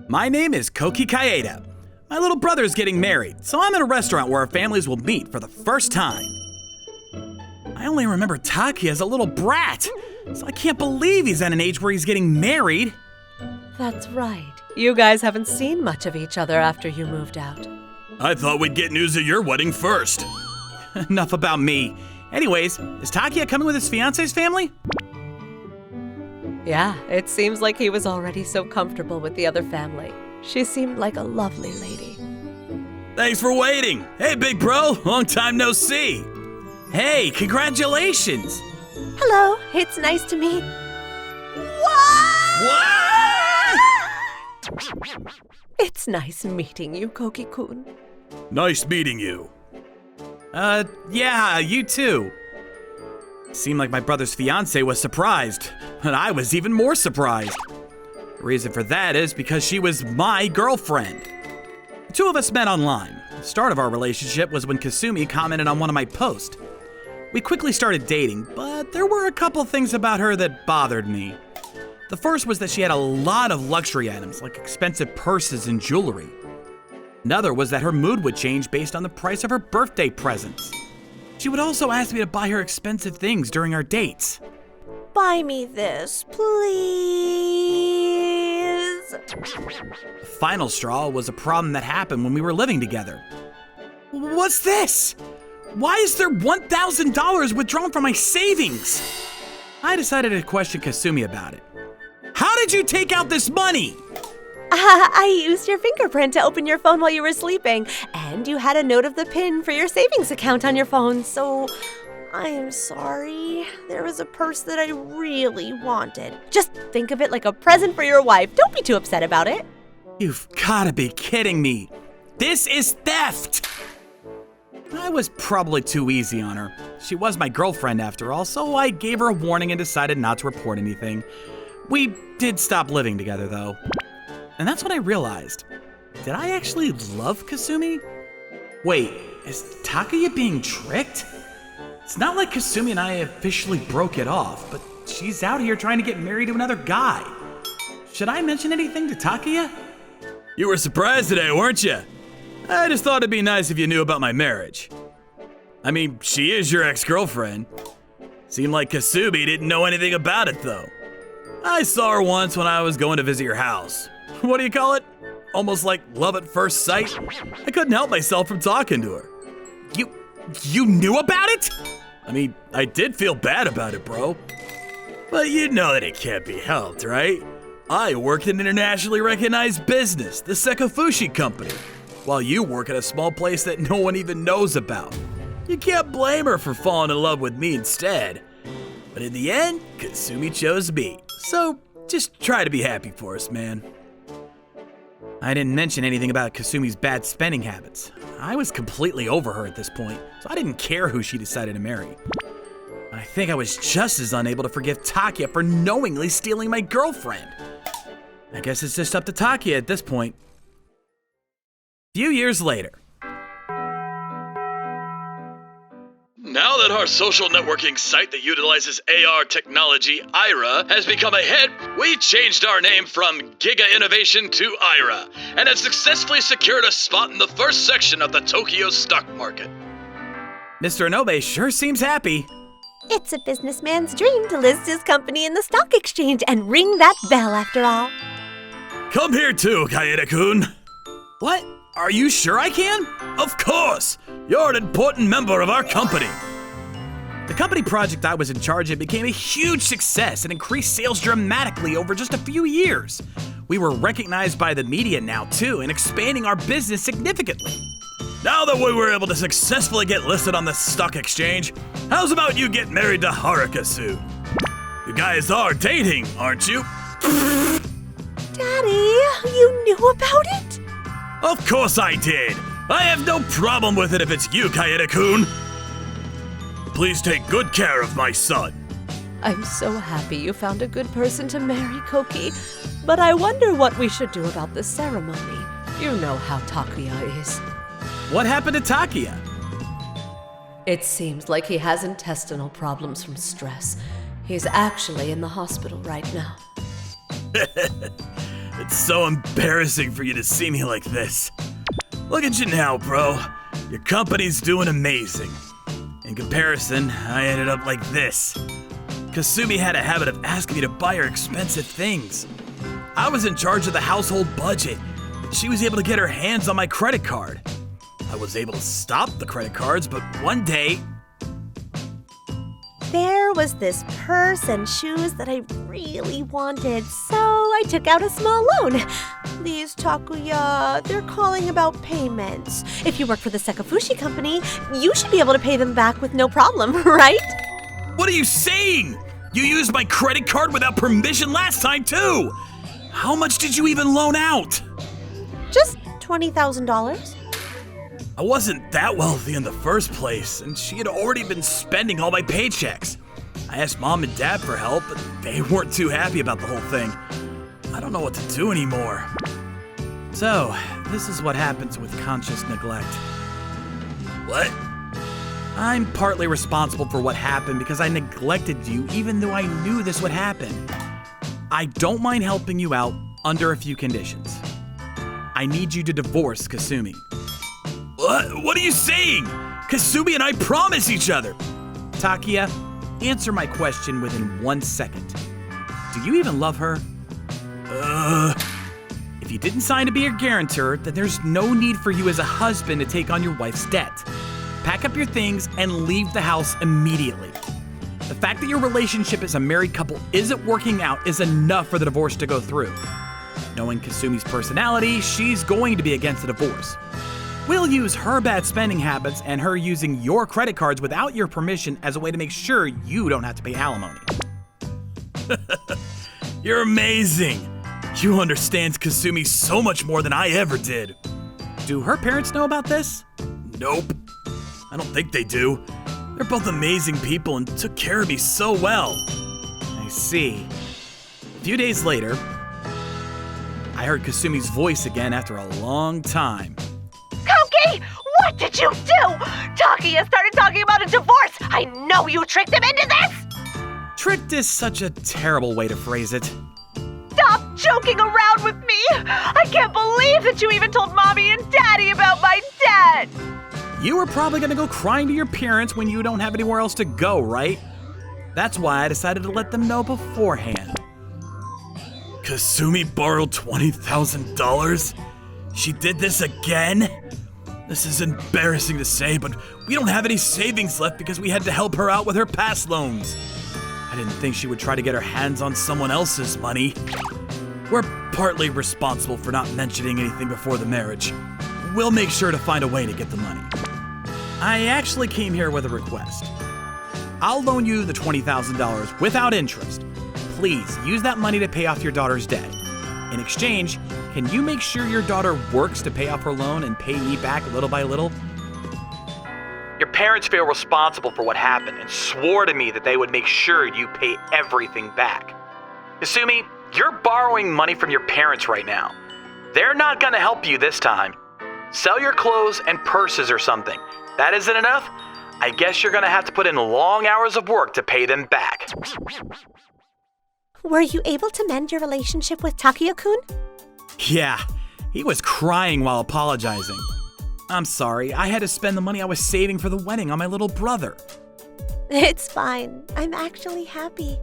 My name is Koki Kaeda. My little brother is getting married, so I'm in a restaurant where our families will meet for the first time. I only remember Taki as a little brat, so I can't believe he's at an age where he's getting married. That's right. You guys haven't seen much of each other after you moved out. I thought we'd get news of your wedding first. Enough about me. Anyways, is Takia coming with his fiance's family? Yeah, it seems like he was already so comfortable with the other family. She seemed like a lovely lady. Thanks for waiting. Hey, big bro, long time no see. Hey, congratulations. Hello, it's nice to meet. What? It's nice meeting you, Koki-kun. Nice meeting you. Yeah, you too. Seemed like my brother's fiance was surprised, but I was even more surprised. The reason for that is because she was my girlfriend. The two of us met online. The start of our relationship was when Kasumi commented on one of my posts. We quickly started dating, but there were a couple things about her that bothered me. The first was that she had a lot of luxury items, like expensive purses and jewelry. Another was that her mood would change based on the price of her birthday presents. She would also ask me to buy her expensive things during our dates. Buy me this, please. The final straw was a problem that happened when we were living together. What's this? Why is there $1,000 withdrawn from my savings? I decided to question Kasumi about it. How did you take out this money? I used your fingerprint to open your phone while you were sleeping, and you had a note of the PIN for your savings account on your phone, so I'm sorry. There was a purse that I really wanted. Just think of it like a present for your wife. Don't be too upset about it. You've gotta be kidding me. This is theft! I was probably too easy on her. She was my girlfriend after all, so I gave her a warning and decided not to report anything. We did stop living together though. And that's when I realized, did I actually love Kasumi? Wait, is Takuya being tricked? It's not like Kasumi and I officially broke it off, but she's out here trying to get married to another guy. Should I mention anything to Takuya? You were surprised today, weren't you? I just thought it'd be nice if you knew about my marriage. I mean, she is your ex-girlfriend. Seemed like Kasumi didn't know anything about it though. I saw her once when I was going to visit your house. What do you call it? Almost like love at first sight? I couldn't help myself from talking to her. You knew about it? I mean, I did feel bad about it, bro. But you know that it can't be helped, right? I work in an internationally recognized business, the Sekafushi Company, while you work at a small place that no one even knows about. You can't blame her for falling in love with me instead. But in the end, Kasumi chose me. So just try to be happy for us, man. I didn't mention anything about Kasumi's bad spending habits. I was completely over her at this point, so I didn't care who she decided to marry. But I think I was just as unable to forgive Takuya for knowingly stealing my girlfriend. I guess it's just up to Takuya at this point. A few years later. Now that our social networking site that utilizes AR technology, Aira, has become a hit, we changed our name from Giga Innovation to Aira, and have successfully secured a spot in the first section of the Tokyo stock market. Mr. Inobe sure seems happy. It's a businessman's dream to list his company in the stock exchange and ring that bell after all. Come here too, Kaede-kun. What? Are you sure I can? Of course! You're an important member of our company. The company project I was in charge of became a huge success and increased sales dramatically over just a few years. We were recognized by the media now too, and expanding our business significantly. Now that we were able to successfully get listed on the stock exchange, how's about you get married to Haruka soon? You guys are dating, aren't you? Daddy, you knew about it? Of course I did. I have no problem with it if it's you, Kaede-kun. Please take good care of my son. I'm so happy you found a good person to marry, Koki. But I wonder what we should do about the ceremony. You know how Takuya is. What happened to Takuya? It seems like he has intestinal problems from stress. He's actually in the hospital right now. It's so embarrassing for you to see me like this. Look at you now, bro. Your company's doing amazing. In comparison, I ended up like this. Kasumi had a habit of asking me to buy her expensive things. I was in charge of the household budget. She was able to get her hands on my credit card. I was able to stop the credit cards, but one day... There was this purse and shoes that I really wanted, so I took out a small loan. These Takuya, they're calling about payments. If you work for the Sekafushi company, you should be able to pay them back with no problem, right? What are you saying? You used my credit card without permission last time, too! How much did you even loan out? Just $20,000. I wasn't that wealthy in the first place, and she had already been spending all my paychecks. I asked Mom and Dad for help, but they weren't too happy about the whole thing. I don't know what to do anymore. So, this is what happens with conscious neglect. What? I'm partly responsible for what happened because I neglected you even though I knew this would happen. I don't mind helping you out under a few conditions. I need you to divorce Kasumi. What are you saying? Kasumi and I promise each other. Takuya, answer my question within 1 second. Do you even love her? If you didn't sign to be her guarantor, then there's no need for you as a husband to take on your wife's debt. Pack up your things and leave the house immediately. The fact that your relationship as a married couple isn't working out is enough for the divorce to go through. Knowing Kasumi's personality, she's going to be against the divorce. We'll use her bad spending habits and her using your credit cards without your permission as a way to make sure you don't have to pay alimony. You're amazing. You understand Kasumi so much more than I ever did. Do her parents know about this? Nope. I don't think they do. They're both amazing people and took care of me so well. I see. A few days later, I heard Kasumi's voice again after a long time. Koki, what did you do? Takuya started talking about a divorce. I know you tricked him into this. Tricked is such a terrible way to phrase it. Stop joking around with me. I can't believe that you even told Mommy and Daddy about my debt. You were probably gonna go crying to your parents when you don't have anywhere else to go, right? That's why I decided to let them know beforehand. Kasumi borrowed $20,000? She did this again? This is embarrassing to say, but we don't have any savings left because we had to help her out with her past loans. I didn't think she would try to get her hands on someone else's money. We're partly responsible for not mentioning anything before the marriage. We'll make sure to find a way to get the money. I actually came here with a request. I'll loan you the $20,000 without interest. Please use that money to pay off your daughter's debt. In exchange, can you make sure your daughter works to pay off her loan and pay me back little by little? Your parents feel responsible for what happened and swore to me that they would make sure you pay everything back. Kasumi, you're borrowing money from your parents right now. They're not gonna help you this time. Sell your clothes and purses or something. That isn't enough? I guess you're gonna have to put in long hours of work to pay them back. Were you able to mend your relationship with Takuya-kun? Yeah, he was crying while apologizing. I'm sorry, I had to spend the money I was saving for the wedding on my little brother. It's fine. I'm actually happy.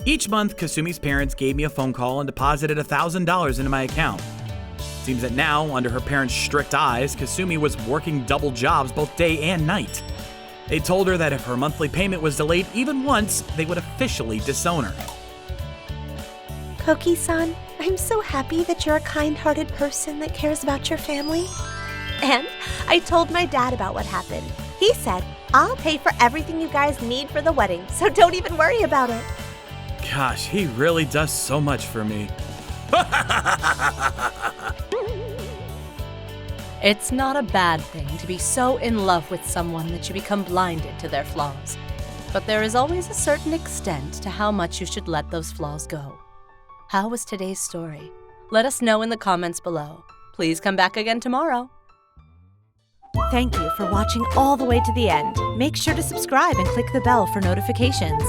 Each month, Kasumi's parents gave me a phone call and deposited $1,000 into my account. Seems that now, under her parents' strict eyes, Kasumi was working double jobs both day and night. They told her that if her monthly payment was delayed even once, they would officially disown her. Koki-san, I'm so happy that you're a kind-hearted person that cares about your family. And I told my dad about what happened. He said, I'll pay for everything you guys need for the wedding, so don't even worry about it. Gosh, he really does so much for me. It's not a bad thing to be so in love with someone that you become blinded to their flaws. But there is always a certain extent to how much you should let those flaws go. How was today's story? Let us know in the comments below. Please come back again tomorrow. Thank you for watching all the way to the end. Make sure to subscribe and click the bell for notifications.